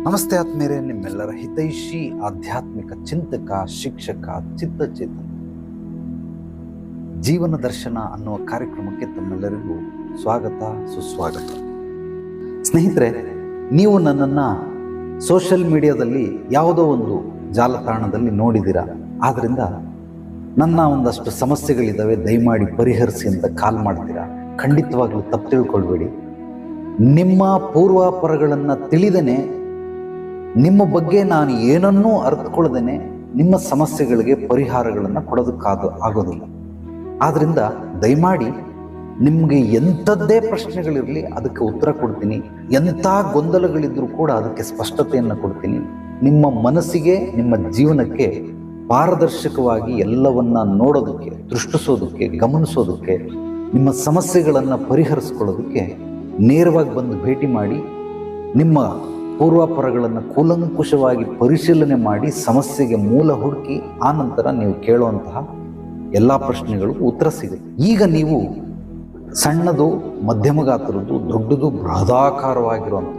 ನಮಸ್ತೆ ಆತ್ಮೀಯರೇ, ನಿಮ್ಮೆಲ್ಲರ ಹಿತೈಷಿ ಆಧ್ಯಾತ್ಮಿಕ ಚಿಂತಕ, ಶಿಕ್ಷಕ, ಚಿತ್ತಚೇತನ ಜೀವನ ದರ್ಶನ ಅನ್ನುವ ಕಾರ್ಯಕ್ರಮಕ್ಕೆ ತಮ್ಮೆಲ್ಲರಿಗೂ ಸ್ವಾಗತ, ಸುಸ್ವಾಗತ. ಸ್ನೇಹಿತರೆ, ನೀವು ನನ್ನನ್ನು ಸೋಷಿಯಲ್ ಮೀಡಿಯಾದಲ್ಲಿ ಯಾವುದೋ ಒಂದು ಜಾಲತಾಣದಲ್ಲಿ ನೋಡಿದ್ದೀರಾ. ಆದ್ದರಿಂದ ನನ್ನ ಒಂದಷ್ಟು ಸಮಸ್ಯೆಗಳಿದ್ದಾವೆ, ದಯಮಾಡಿ ಪರಿಹರಿಸಿ ಅಂತ ಕಾಲ್ ಮಾಡ್ತೀರಾ. ಖಂಡಿತವಾಗ್ಲೂ ತಪ್ಪು ತಿಳ್ಕೊಳ್ಬೇಡಿ. ನಿಮ್ಮ ಪೂರ್ವಾಪರಗಳನ್ನು ತಿಳಿದೇನೆ, ನಿಮ್ಮ ಬಗ್ಗೆ ನಾನು ಏನನ್ನೂ ಅರ್ಥಕೊಳ್ಳದೇನೆ ನಿಮ್ಮ ಸಮಸ್ಯೆಗಳಿಗೆ ಪರಿಹಾರಗಳನ್ನು ಆಗೋದಿಲ್ಲ. ಆದ್ದರಿಂದ ದಯಮಾಡಿ ನಿಮಗೆ ಎಂಥದ್ದೇ ಪ್ರಶ್ನೆಗಳಿರಲಿ ಅದಕ್ಕೆ ಉತ್ತರ ಕೊಡ್ತೀನಿ. ಎಂಥ ಗೊಂದಲಗಳಿದ್ರೂ ಕೂಡ ಅದಕ್ಕೆ ಸ್ಪಷ್ಟತೆಯನ್ನು ಕೊಡ್ತೀನಿ. ನಿಮ್ಮ ಮನಸ್ಸಿಗೆ, ನಿಮ್ಮ ಜೀವನಕ್ಕೆ ಪಾರದರ್ಶಕವಾಗಿ ಎಲ್ಲವನ್ನ ನೋಡೋದಕ್ಕೆ, ದೃಷ್ಟಿಸೋದಕ್ಕೆ, ಗಮನಿಸೋದಕ್ಕೆ, ನಿಮ್ಮ ಸಮಸ್ಯೆಗಳನ್ನು ಪರಿಹರಿಸ್ಕೊಳ್ಳೋದಕ್ಕೆ ನೇರವಾಗಿ ಬಂದು ಭೇಟಿ ಮಾಡಿ ನಿಮ್ಮ ಪೂರ್ವಾಪರಗಳನ್ನು ಕೂಲಂಕುಷವಾಗಿ ಪರಿಶೀಲನೆ ಮಾಡಿ ಸಮಸ್ಯೆಗೆ ಮೂಲ ಹುಡುಕಿ ಆನಂತರ ನೀವು ಕೇಳುವಂತಹ ಎಲ್ಲ ಪ್ರಶ್ನೆಗಳಿಗೂ ಉತ್ತರ ಸಿಗುತ್ತೆ. ಈಗ ನೀವು ಸಣ್ಣದು, ಮಧ್ಯಮ ಗಾತ್ರದ್ದು, ದೊಡ್ಡದು, ಬೃಹದಾಕಾರವಾಗಿರುವಂಥ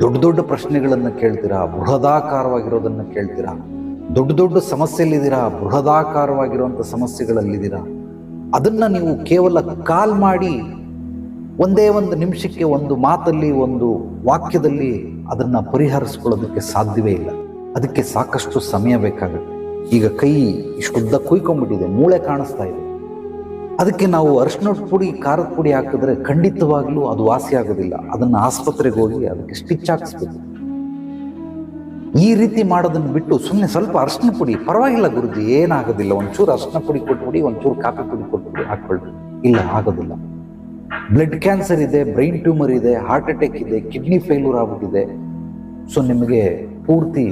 ದೊಡ್ಡ ದೊಡ್ಡ ಪ್ರಶ್ನೆಗಳನ್ನು ಕೇಳ್ತೀರಾ, ಬೃಹದಾಕಾರವಾಗಿರೋದನ್ನು ಕೇಳ್ತೀರಾ. ದೊಡ್ಡ ದೊಡ್ಡ ಸಮಸ್ಯೆಯಲ್ಲಿದ್ದೀರಾ, ಬೃಹದಾಕಾರವಾಗಿರುವಂಥ ಸಮಸ್ಯೆಗಳಲ್ಲಿದ್ದೀರಾ. ಅದನ್ನು ನೀವು ಕೇವಲ ಕಾಲ್ ಮಾಡಿ ಒಂದೇ ಒಂದು ನಿಮಿಷಕ್ಕೆ, ಒಂದು ಮಾತಲ್ಲಿ, ಒಂದು ವಾಕ್ಯದಲ್ಲಿ ಅದನ್ನು ಪರಿಹರಿಸ್ಕೊಳ್ಳೋದಕ್ಕೆ ಸಾಧ್ಯವೇ ಇಲ್ಲ. ಅದಕ್ಕೆ ಸಾಕಷ್ಟು ಸಮಯ ಬೇಕಾಗುತ್ತೆ. ಈಗ ಕೈ ಇಷ್ಟುದ್ದ ಕುಯ್ಕೊಂಡ್ಬಿಟ್ಟಿದೆ, ಮೂಳೆ ಕಾಣಿಸ್ತಾ ಇದೆ. ಅದಕ್ಕೆ ನಾವು ಅರಿಶಿನದ ಪುಡಿ, ಖಾರದ ಪುಡಿ ಹಾಕಿದ್ರೆ ಖಂಡಿತವಾಗ್ಲೂ ಅದು ವಾಸಿ ಆಗೋದಿಲ್ಲ. ಅದನ್ನು ಆಸ್ಪತ್ರೆಗೆ ಹೋಗಿ ಅದಕ್ಕೆ ಸ್ಟಿಚ್ ಹಾಕಿಸ್ಬೇಕು. ಈ ರೀತಿ ಮಾಡೋದನ್ನು ಬಿಟ್ಟು ಸುಮ್ಮನೆ ಸ್ವಲ್ಪ ಅರಿಶಿನ ಪುಡಿ, ಪರವಾಗಿಲ್ಲ ಗುರುಜಿ, ಏನಾಗೋದಿಲ್ಲ, ಒಂಚೂರು ಅರಿಶಿನ ಪುಡಿ ಕೊಟ್ಬಿಡಿ, ಒಂಚೂರು ಕಾಫಿ ಪುಡಿ ಕೊಟ್ಬಿಡಿ, ಹಾಕ್ಕೊಳ್ರಿ. ಇಲ್ಲ, ಆಗೋದಿಲ್ಲ. ಬ್ಲಡ್ ಕ್ಯಾನ್ಸರ್ ಇದೆ, ಬ್ರೈನ್ ಟ್ಯೂಮರ್ ಇದೆ, ಹಾರ್ಟ್ ಅಟ್ಯಾಕ್ ಇದೆ, ಕಿಡ್ನಿ ಫೇಲ್ಯೂರ್ ಆಗ್ಬಿಟ್ಟಿದೆ. ಸೊ ನಿಮಗೆ ಪೂರ್ತಿ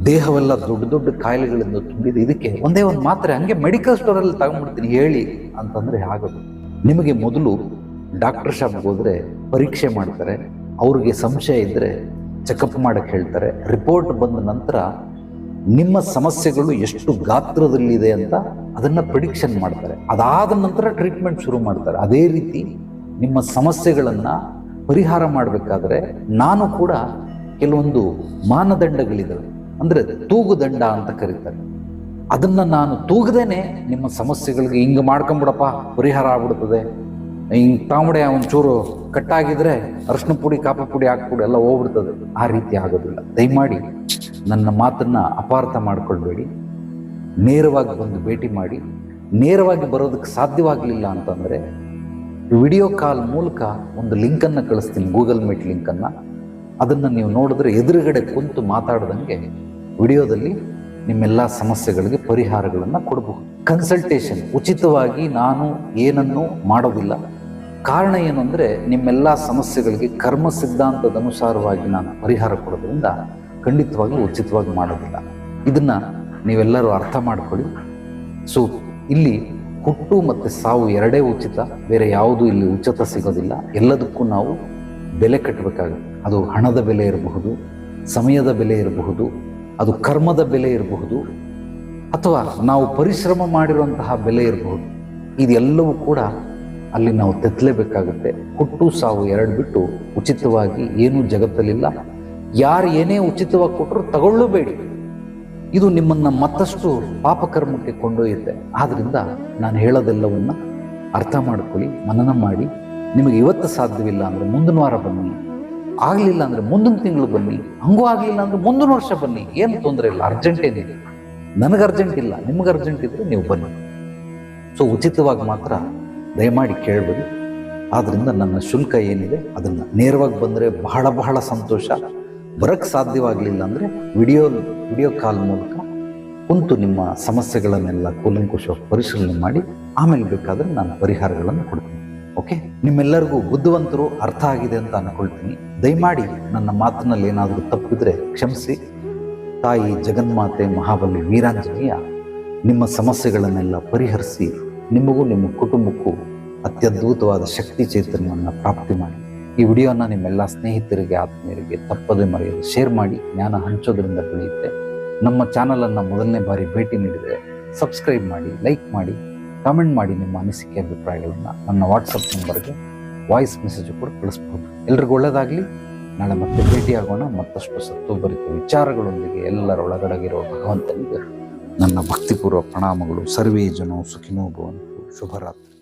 ದೇಹವೆಲ್ಲ ದೊಡ್ಡ ದೊಡ್ಡ ಕಾಯಿಲೆಗಳಿಂದ ತುಂಬಿದೆ. ಇದಕ್ಕೆ ಒಂದೇ ಒಂದು ಮಾತ್ರೆ ಹಂಗೆ ಮೆಡಿಕಲ್ ಸ್ಟೋರಲ್ಲಿ ತಗೊಂಡ್ಬಿಡ್ತೀನಿ ಹೇಳಿ ಅಂತಂದ್ರೆ ಆಗೋದು. ನಿಮಗೆ ಮೊದಲು ಡಾಕ್ಟರ್ ಶಾಪ್ಗೆ ಹೋದ್ರೆ ಪರೀಕ್ಷೆ ಮಾಡ್ತಾರೆ, ಅವ್ರಿಗೆ ಸಂಶಯ ಇದ್ರೆ ಚೆಕಪ್ ಮಾಡಕ್ಕೆ ಹೇಳ್ತಾರೆ. ರಿಪೋರ್ಟ್ ಬಂದ ನಂತರ ನಿಮ್ಮ ಸಮಸ್ಯೆಗಳು ಎಷ್ಟು ಗಾತ್ರದಲ್ಲಿದೆ ಅಂತ ಅದನ್ನ ಪ್ರಿಡಿಕ್ಷನ್ ಮಾಡ್ತಾರೆ. ಅದಾದ ನಂತರ ಟ್ರೀಟ್ಮೆಂಟ್ ಶುರು ಮಾಡ್ತಾರೆ. ಅದೇ ರೀತಿ ನಿಮ್ಮ ಸಮಸ್ಯೆಗಳನ್ನ ಪರಿಹಾರ ಮಾಡಬೇಕಾದ್ರೆ ನಾನು ಕೂಡ ಕೆಲವೊಂದು ಮಾನದಂಡಗಳಿದ್ದಾವೆ, ಅಂದ್ರೆ ತೂಗುದಂಡ ಅಂತ ಕರೀತಾರೆ. ಅದನ್ನ ನಾನು ತೂಗದೇನೆ ನಿಮ್ಮ ಸಮಸ್ಯೆಗಳಿಗೆ ಹಿಂಗೆ ಮಾಡ್ಕೊಂಬಿಡಪ್ಪ ಪರಿಹಾರ ಆಗ್ಬಿಡ್ತದೆ, ಹಿಂಗೆ ತಾಂಬಡೆ ಒಂಚೂರು ಕಟ್ಟಾಗಿದ್ರೆ ಅರಿಶಿನ ಪುಡಿ, ಕಾಫಿ ಪುಡಿ ಹಾಕ್ಬಿಡಿ ಎಲ್ಲ ಹೋಗ್ಬಿಡ್ತದೆ, ಆ ರೀತಿ ಆಗೋದಿಲ್ಲ. ದಯಮಾಡಿ ನನ್ನ ಮಾತನ್ನ ಅಪಾರ್ಥ ಮಾಡ್ಕೊಳ್ಬೇಡಿ. ನೇರವಾಗಿ ಬಂದು ಭೇಟಿ ಮಾಡಿ. ನೇರವಾಗಿ ಬರೋದಕ್ಕೆ ಸಾಧ್ಯವಾಗಲಿಲ್ಲ ಅಂತಂದರೆ ವಿಡಿಯೋ ಕಾಲ್ ಮೂಲಕ ಒಂದು ಲಿಂಕನ್ನು ಕಳಿಸ್ತೀನಿ, ಗೂಗಲ್ ಮೀಟ್ ಲಿಂಕನ್ನು. ಅದನ್ನು ನೀವು ನೋಡಿದ್ರೆ ಎದುರುಗಡೆ ಕುಂತು ಮಾತಾಡ್ದಂಗೆ ವಿಡಿಯೋದಲ್ಲಿ ನಿಮ್ಮೆಲ್ಲ ಸಮಸ್ಯೆಗಳಿಗೆ ಪರಿಹಾರಗಳನ್ನು ಕೊಡಬಹುದು. ಕನ್ಸಲ್ಟೇಷನ್ ಉಚಿತವಾಗಿ ನಾನು ಏನನ್ನೂ ಮಾಡೋದಿಲ್ಲ. ಕಾರಣ ಏನು ಅಂದರೆ ನಿಮ್ಮೆಲ್ಲ ಸಮಸ್ಯೆಗಳಿಗೆ ಕರ್ಮ ಸಿದ್ಧಾಂತದ ಅನುಸಾರವಾಗಿ ನಾನು ಪರಿಹಾರ ಕೊಡೋದ್ರಿಂದ ಖಂಡಿತವಾಗ್ಲೂ ಉಚಿತವಾಗಿ ಮಾಡೋದಿಲ್ಲ. ಇದನ್ನ ನೀವೆಲ್ಲರೂ ಅರ್ಥ ಮಾಡ್ಕೊಳ್ಳಿ. ಸೊ ಇಲ್ಲಿ ಹುಟ್ಟು ಮತ್ತು ಸಾವು ಎರಡೇ ಉಚಿತ, ಬೇರೆ ಯಾವುದು ಇಲ್ಲಿ ಉಚಿತ ಸಿಗೋದಿಲ್ಲ. ಎಲ್ಲದಕ್ಕೂ ನಾವು ಬೆಲೆ ಕಟ್ಟಬೇಕಾಗುತ್ತೆ. ಅದು ಹಣದ ಬೆಲೆ ಇರಬಹುದು, ಸಮಯದ ಬೆಲೆ ಇರಬಹುದು, ಅದು ಕರ್ಮದ ಬೆಲೆ ಇರಬಹುದು, ಅಥವಾ ನಾವು ಪರಿಶ್ರಮ ಮಾಡಿರುವಂತಹ ಬೆಲೆ ಇರಬಹುದು. ಇದೆಲ್ಲವೂ ಕೂಡ ಅಲ್ಲಿ ನಾವು ತೆತ್ತಲೇಬೇಕಾಗುತ್ತೆ. ಹುಟ್ಟು ಸಾವು ಎರಡು ಬಿಟ್ಟು ಉಚಿತವಾಗಿ ಏನೂ ಜಗತ್ತಲ್ಲಿಲ್ಲ. ಯಾರು ಏನೇ ಉಚಿತವಾಗಿ ಕೊಟ್ಟರು ತಗೊಳ್ಳಬೇಡಿ. ಇದು ನಿಮ್ಮನ್ನು ಮತ್ತಷ್ಟು ಪಾಪಕರ್ಮಕ್ಕೆ ಕೊಂಡೊಯ್ಯುತ್ತೆ. ಆದ್ರಿಂದ ನಾನು ಹೇಳೋದೆಲ್ಲವನ್ನ ಅರ್ಥ ಮಾಡ್ಕೊಳ್ಳಿ, ಮನನ ಮಾಡಿ. ನಿಮಗೆ ಇವತ್ತು ಸಾಧ್ಯವಿಲ್ಲ ಅಂದರೆ ಮುಂದಿನ ವಾರ ಬನ್ನಿ, ಆಗಲಿಲ್ಲ ಅಂದರೆ ಮುಂದಿನ ತಿಂಗಳು ಬನ್ನಿ, ಹಂಗೂ ಆಗಲಿಲ್ಲ ಅಂದರೆ ಮುಂದಿನ ವರ್ಷ ಬನ್ನಿ, ಏನು ತೊಂದರೆ ಇಲ್ಲ. ಅರ್ಜೆಂಟ್ ಏನಿದೆ, ನನಗೆ ಅರ್ಜೆಂಟ್ ಇಲ್ಲ, ನಿಮ್ಗೆ ಅರ್ಜೆಂಟ್ ಇದ್ರೆ ನೀವು ಬನ್ನಿ. ಸೊ ಉಚಿತವಾಗಿ ಮಾತ್ರ ದಯಮಾಡಿ ಕೇಳಬೇಡಿ. ಆದ್ದರಿಂದ ನನ್ನ ಶುಲ್ಕ ಏನಿದೆ ಅದನ್ನು ನೇರವಾಗಿ ಬಂದರೆ ಬಹಳ ಬಹಳ ಸಂತೋಷ. ಬರೋಕ್ಕೆ ಸಾಧ್ಯವಾಗಲಿಲ್ಲ ಅಂದರೆ ವಿಡಿಯೋ ಕಾಲ್ ಮೂಲಕ ಕುಂತು ನಿಮ್ಮ ಸಮಸ್ಯೆಗಳನ್ನೆಲ್ಲ ಕೂಲಂಕುಷವಾಗಿ ಪರಿಶೀಲನೆ ಮಾಡಿ ಆಮೇಲೆ ಬೇಕಾದರೆ ನಾನು ಪರಿಹಾರಗಳನ್ನು ಕೊಡ್ತೀನಿ. ಓಕೆ, ನಿಮ್ಮೆಲ್ಲರಿಗೂ ಬುದ್ಧಿವಂತರು, ಅರ್ಥ ಆಗಿದೆ ಅಂತ ಅಂದ್ಕೊಳ್ತೀನಿ. ದಯಮಾಡಿ ನನ್ನ ಮಾತಿನಲ್ಲಿ ಏನಾದರೂ ತಪ್ಪಿದ್ರೆ ಕ್ಷಮಿಸಿ. ತಾಯಿ ಜಗನ್ಮಾತೆ ಮಹಾಬಲಿ ವೀರಾಂಜನೇಯ ನಿಮ್ಮ ಸಮಸ್ಯೆಗಳನ್ನೆಲ್ಲ ಪರಿಹರಿಸಿ ನಿಮಗೂ ನಿಮ್ಮ ಕುಟುಂಬಕ್ಕೂ ಅತ್ಯದ್ಭುತವಾದ ಶಕ್ತಿ ಚೈತನ್ಯವನ್ನು ಪ್ರಾಪ್ತಿ ಮಾಡಿ. ಈ ವಿಡಿಯೋನ ನಿಮ್ಮೆಲ್ಲ ಸ್ನೇಹಿತರಿಗೆ, ಆತ್ಮೀಯರಿಗೆ ತಪ್ಪದೆ ಮರೆಯಲು ಶೇರ್ ಮಾಡಿ. ಜ್ಞಾನ ಹಂಚೋದ್ರಿಂದ ಬೆಳೆಯುತ್ತೆ. ನಮ್ಮ ಚಾನಲನ್ನು ಮೊದಲನೇ ಬಾರಿ ಭೇಟಿ ನೀಡಿದರೆ ಸಬ್ಸ್ಕ್ರೈಬ್ ಮಾಡಿ, ಲೈಕ್ ಮಾಡಿ, ಕಾಮೆಂಟ್ ಮಾಡಿ. ನಿಮ್ಮ ಅನಿಸಿಕೆ ಅಭಿಪ್ರಾಯಗಳನ್ನು ನನ್ನ ವಾಟ್ಸಪ್ ನಂಬರ್ಗೆ ವಾಯ್ಸ್ ಮೆಸೇಜ್ ಕೂಡ ಕಳಿಸ್ಬೋದು. ಎಲ್ರಿಗೂ ಒಳ್ಳೆಯದಾಗಲಿ. ನಾಳೆ ಮತ್ತೆ ಭೇಟಿಯಾಗೋಣ ಮತ್ತಷ್ಟು ಸತ್ವಭರಿತ ವಿಚಾರಗಳೊಂದಿಗೆ. ಎಲ್ಲರೊಳಗಡಗಿರೋ ಭಗವಂತನಿಗೆ ನನ್ನ ಭಕ್ತಿಪೂರ್ವ ಪ್ರಣಾಮಗಳು. ಸರ್ವೇ ಜನೋ ಸುಖಿನೋ ಭವಂತು. ಶುಭರಾತ್ರಿ.